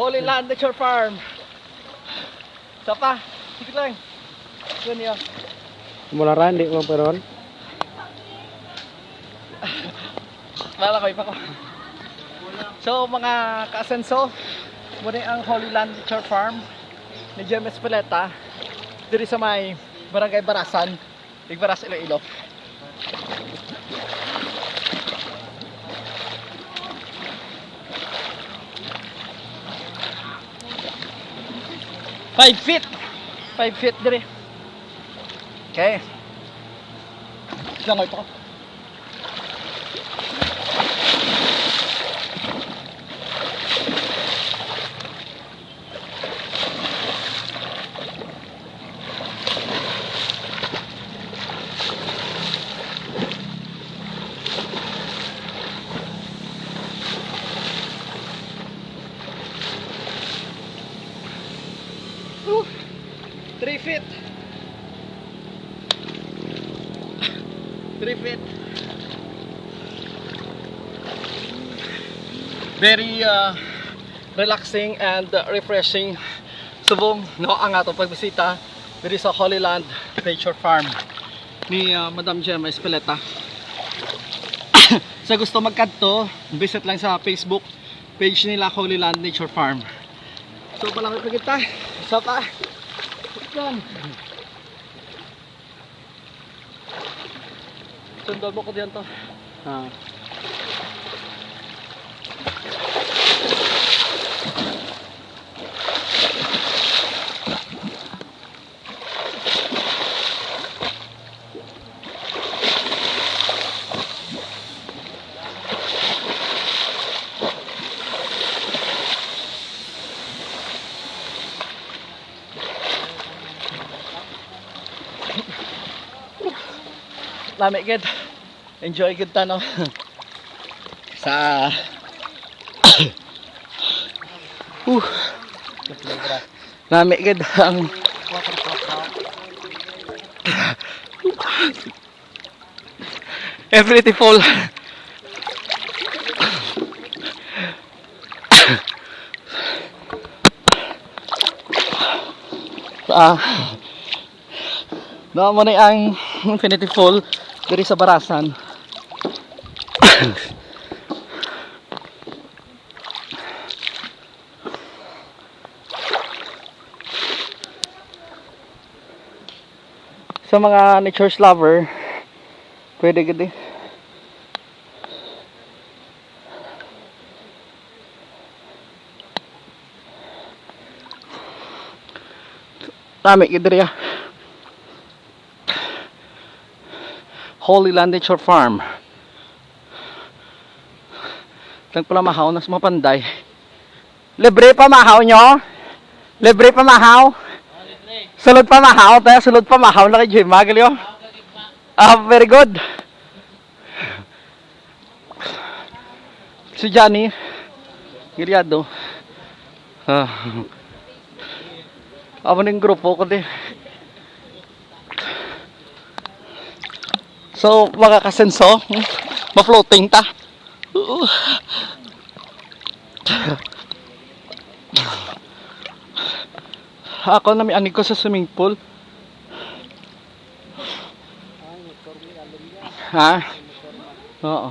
Holy Land Nature Farm. Isa pa. Sige lang. Yun yun. Mularan, di mo peron. Wala ko, iba ko. So mga kaasenso, muna ang Holy Land Nature Farm ni James Paleta diri sa may Barangay Barasan, Igbaras, Iloilo. Five feet diri. Okay. Lang ito. Woo! 3 feet. 3 feet. Very relaxing and refreshing. Subong no ang atong pagbisita diri sa Holy Land Nature Farm ni Madam Gemma Espeleta. Sa gusto magkadto, visit lang sa Facebook page nila, Holy Land Nature Farm. So palangit na kita. Isa pa. Yan. Sundol mo ko diyan to. Lami gid. Enjoy gid ta no. Sa lami gid ang everything full. No mo ni ang infinity fall diri sa Barasan. Sa mga nature lover, pwede gid. Dami gid diri. Holy Land Nature Farm. Pala mahaw nas mapanday. Libre pa mahaw nyo? Libre pa mahaw? Sulod pa mahaw, tayo sulod pa mahaw na kay Jim, magalyo. Very good. Si Johnny Giriado. Amo ning grupo ko di. So, mga kasenso, ma-floating ta. Ako na may anig ko sa swimming pool. Ha? Oo.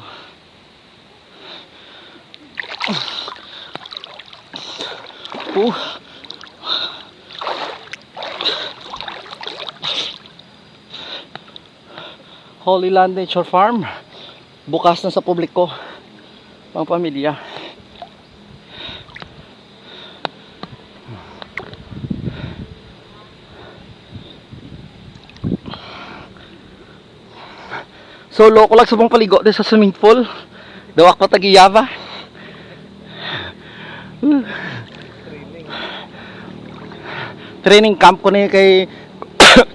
Holy Land Nature Farm. Bukas na sa publiko. Pang pamilya. So loko lang sa pang paligo din sa swimming pool. Dawak ko tagiyaba. Training camp ko na kay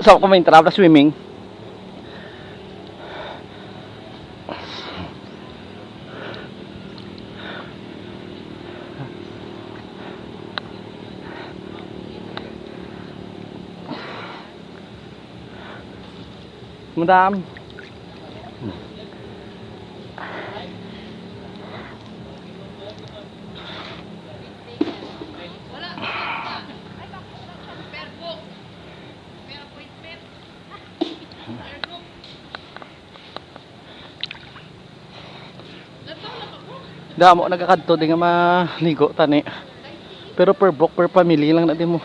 sa ko may travel swimming. Madam. Damo nagakadto di nga maligo tani. Pero per book per family lang natin mo.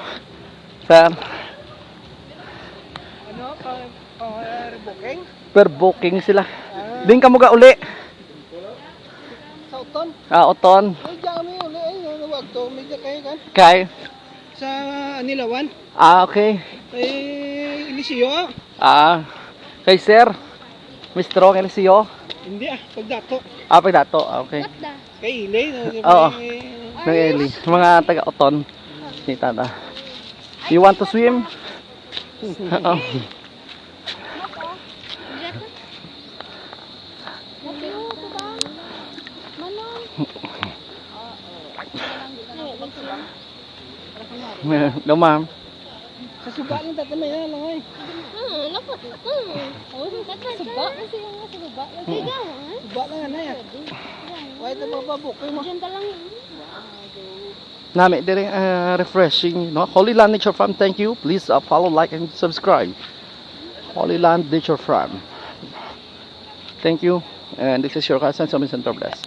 Sir, Ano? Rebooking? per booking sila. Din ka mo ga uli. Sa uton? Oton. Ay, dami uli. Ay, wag to. Medyo kayo kan? Kay. Sa Anilawan? Okay. Ay, Ilisio? Kay sir. Mr. Elisio. Hindi pagdato. Pagdato. Okay. Kay Ile. Oo. Nang Eli. Mga taga-oton. Ni tata. You want to swim? Oo. No, ma'am. Sa suba lang dati may lang ay. Suba lang anay. Why ito mababukoy mo? Nami dire refreshing, no? Holy Land Nature Farm. Thank you. Please follow, like, and subscribe. Holy Land Nature Farm. Thank you. And this is your cousin, Samin Center Bless.